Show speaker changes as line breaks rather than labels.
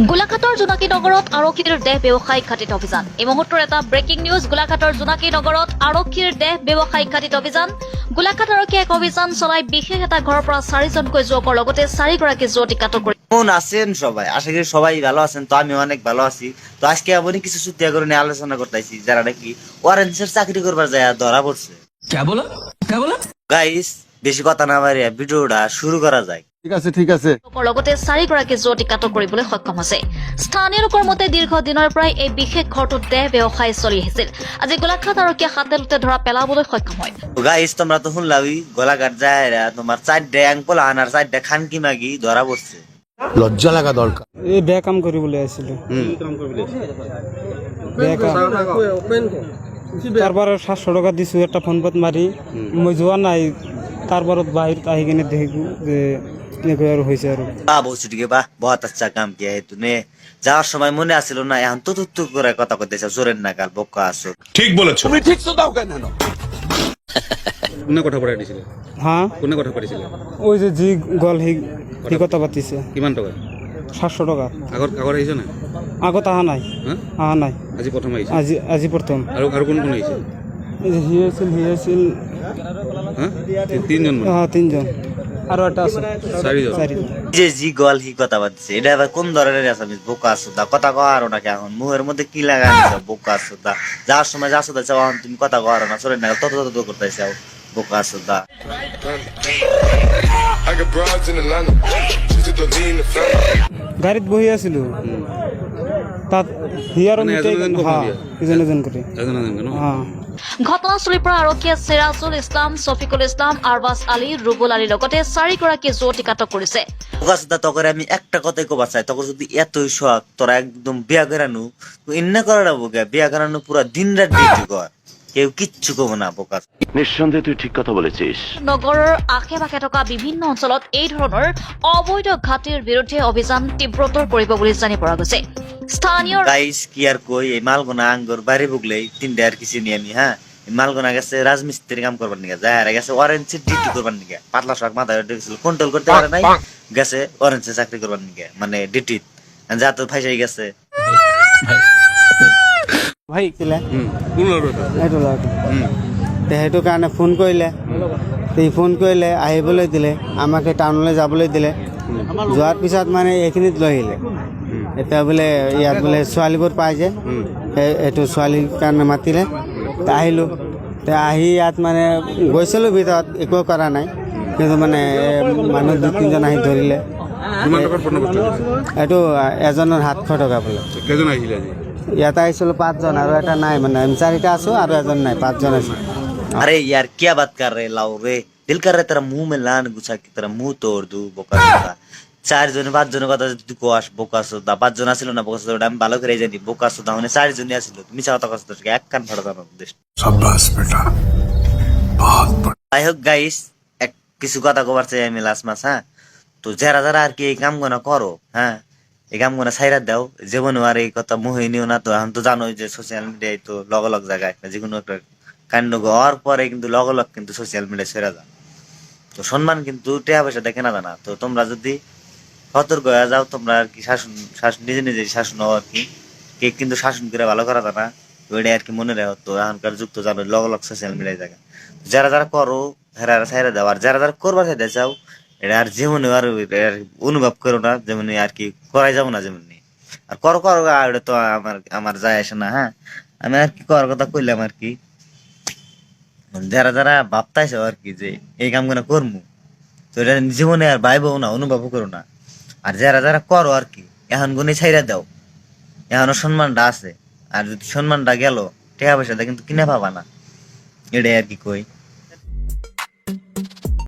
গোলাঘাটৰ জোনাকী নগৰত আৰক্ষীৰ দেহ ব্যৱসায়িক ঘাটিত অভিযান। এই মুহূৰ্তৰ এটা ব্ৰেকিং নিউজ। গোলাঘাটৰ জোনাকী নগৰত আৰক্ষীৰ দেহ ব্যৱসায়িক ঘাটিত অভিযান। গোলাঘাট আৰক্ষীয়ে এক অভিযান চলাই বিশেষ এটা ঘৰৰ পৰা 4জনকৈ যুৱকৰ লগতে 4গৰাকী যুৱতীক আটক কৰিছে।
কেমন আছেন সবাই? আশা করি সবাই ভালো আছেন। তো আমি অনেক ভালো আছি। তো আজকে এমনই কিছু সুতিয়া করে নিয়ে আলোচনা করতেছি যারা নাকি ওয়ারেন্সের চাকরি করবার যায় ধরা পড়ছে। গাইস, বেশি কথা না বাড়িয়ে ভিডিওটা শুরু করা যায়।
ঠিক আছে
লগতে 4গৰাকী যুৱতীক আটক কৰিবলৈ সক্ষম হৈছে। স্থানীয় লোকৰ মতে দীৰ্ঘদিনৰ পৰাই এই বিশেষ ঘৰটোত দেহ ব্যৱসায় চলি আহিছিল। আজি গোলাঘাট আৰক্ষীয়ে হাতেলুতে ধৰা পেলাবলৈ সক্ষম হয়।
গাইস, তোমরা তো শুনলামই গোলাঘাট যায় তোমার 4 আঙ্কল আনার 4 খানকি মাগি ধরা পড়ছে।
লজ্জা লাগা দরকার।
এই বেয়া কাম কৰিবলৈ আহিছিলো। বেয়া কাম তারপরে 700 টাকা দিছো একটা ফোন পাত মারি মই যোৱা নাই। তারপরে বাহিৰত আহি কিনে দেখো যে এনেকৈ আৰু হৈছে আৰু
বলছিটিকে বাহ বহুত আচ্ছা কাম কিয়া হে তুনে। যাওয়ার সময় মনে আসিল না এখন তো করে কথা কইতেছ জোরের নাগাল বক্কা আসো।
ঠিক বলেছো।
তুমি ঠিক তো দাও কেন?
কোনে কথা পড়াই দিছিলে?
হ্যাঁ,
কোনে কথা পাতিছিলে?
ওই যে জি গল সি কথা পাতিছে।
কিমান টকা?
700 টাকা।
আগত আহিছে না?
আগত অহা নাই।
হ্যাঁ,
অহা নাই।
আজি প্ৰথম আহিছে।
আজি প্ৰথম।
আৰু কোন কোন আহিছে?
এই যে সি আছিল
হ্যাঁ, তিনজন মানে?
হ্যাঁ, 3জন। আৰু এটা আছে
4জন।
যে জি গল হি কথা বাদছে এটা আবার কোন ধরনের আসামিস বোকা আসুদা কথা কওয়ারো না এখন মুহের মধ্যে কি লাগাই বোকা আসুদা। যাওয়ার সময় যা আসুদা চাও তুমি কথা কওয়ারো না চোরের নাগাল তত করতেছে বোকা Asuda.
I got broads in Atlanta. Just to lean the family.
গাড়ীত বহি আছিলো তাত সি আৰু
মানে এজন
এজন কৰি
এজন ন?
হ্যাঁ।
ঘটনাস্থলীৰ পৰা আৰক্ষীয়ে চিৰাজুল ইছলাম, ছফিকুল ইছলাম, আৰবাজ আলী, ৰুবুল আলীৰ লগতে 4গৰাকী যুৱতীক আটক কৰিছে।
বোকা আসুদা তখন আমি একটা কথাই কবার চাই তখন যদি এতই শখ তোরা একদম বিয়া করানো ইন্না করাটা বোকা বিয়া করানো পুরা দিন রাত ডিউটি কর কেউ কিচ্ছু কব না বোকা।
নিঃসন্দেহে তুই ঠিক কথা বলেছিস।
নগৰৰ আশে পাশে থকা বিভিন্ন অঞ্চলত এই ধৰণৰ অবৈধ ঘাটিৰ বিৰুদ্ধে অভিযান তীব্ৰতৰ কৰিব বুলি জানি পৰা গৈছে। স্থানীয়
গাইস কি আর কই এই মালগোনা আঙ্গুর বাইরে বুগলেই 3টা আর কিছু নিয়ে আমি হ্যাঁ মালগোনা গেছে রাজমিস্ত্রি কাম করবার নিকে যায় গেছে অরেঞ্জের ডিউটি করবার নিকে পাতলা শাক মাথায় ঢুকেছিল কন্ট্রোল করতে পারে নাই গেছে অরেঞ্জে চাকরি করবার নিকে মানে ডিউটি যা তো ফাইসাই গেছে।
ভাই কিলা
কোন ল'ৰাটো?
এইটো ল'ৰাটো সেইটো কাৰণে ফোন কৰিলে। ফোন কৰিলে আহিবলৈ দিলে, আমাকে টাউনলৈ যাবলৈ দিলে। যোৱাৰ পিছত মানে এইখিনিত লৈ আহিলে। এতিয়া বোলে ইয়াত বোলে ছোৱালীবোৰ পাই যে এইটো ছোৱালীৰ কাৰণে মাতিলে আহিলোঁ। আহি ইয়াত মানে গৈছিলোঁ ভিতৰত একো কৰা নাই কিন্তু মানে মানুহ 2-3জন আহি ধৰিলে।
কিমান টকাৰ পণ্য বস্তু লৈছে?
এইটো এজনৰ 700 টকা বোলে।
কেইজন আহিলে আজি?
ইয়াতে আহিছিলোঁ 5জন আৰু এটা নাই মানে আমি 4টা আছোঁ আৰু এজন নাই 5জন আছে।
अरे यार क्या बात कर रहे लाओ रे दिल कर रहे तेरा मुंह में लान गुछा की तेरा मुंह तोड़ दू बोका सुदा 4 জন 5 জনের কথা তুই কোয়াস বোকা সুদা 5 জন আসিল না বোকা সুদা আমি ভালো করে জানি বোকা সুদা মানে 4 জনই আসিল তুমি মিছা কথা কইছ তোকে এক কান ফাড়া দাও দেশ।
शाबाश बेटा बहुत बढ़िया।
যাই হোক গাইস এক কিছু কথা কবার চাই আমি লাস্ট মাস হ্যাঁ। তো যারা যারা আর কি এই কাম গোনা করো হ্যাঁ এই কাম গোনা ছাইরা দাও জীবনে আর এই কথা মুহে নিও না। তো এখন তো জানোই যে সোশ্যাল মিডিয়ায় তো লগলগ জায়গায় যে কোনো একটা কাণ্ড হওয়ার পরে কিন্তু লগলগ কিন্তু সোশ্যাল মিডিয়ায় ছেড়ে যায়। তো সম্মান কিন্তু টাকা পয়সা দেখে না জানা। তো তোমরা যদি সতর্ক হয়ে যাও তোমরা আর কি শাসন নিজে নিজে শাসন হও আর কি কে কিন্তু শাসন করে ভালো করা যায় না ওইটাই আর কি মনে রাখো। তো এখনকার যুক্ত জানো লগলগ সোশ্যাল মিডিয়ায় জায়গা যারা যারা করো হেরা ছাইরা দাও আর যারা যারা করবার চাইতে চাও এটা আর যেমন আর অনুভব করো না যেমন আর কি করাই যাবো না যেমন আর করো করো এটা তো আমার যায় আসে না হ্যাঁ। আমি আর কি করার কথা কইলাম আর কি যারা যারা ভাবতাইছে আর কি যে এই কাম গুলো করমু তো এটা জীবনে আর ভাইবো না অনুভব করো না। আর যারা যারা করো আর কি এখন গুনে ছাইরা দাও এখনো সম্মানটা আছে আর যদি সম্মানটা গেল টাকা পয়সাটা কিন্তু কিনে পাবা না এটাই আর কি কই।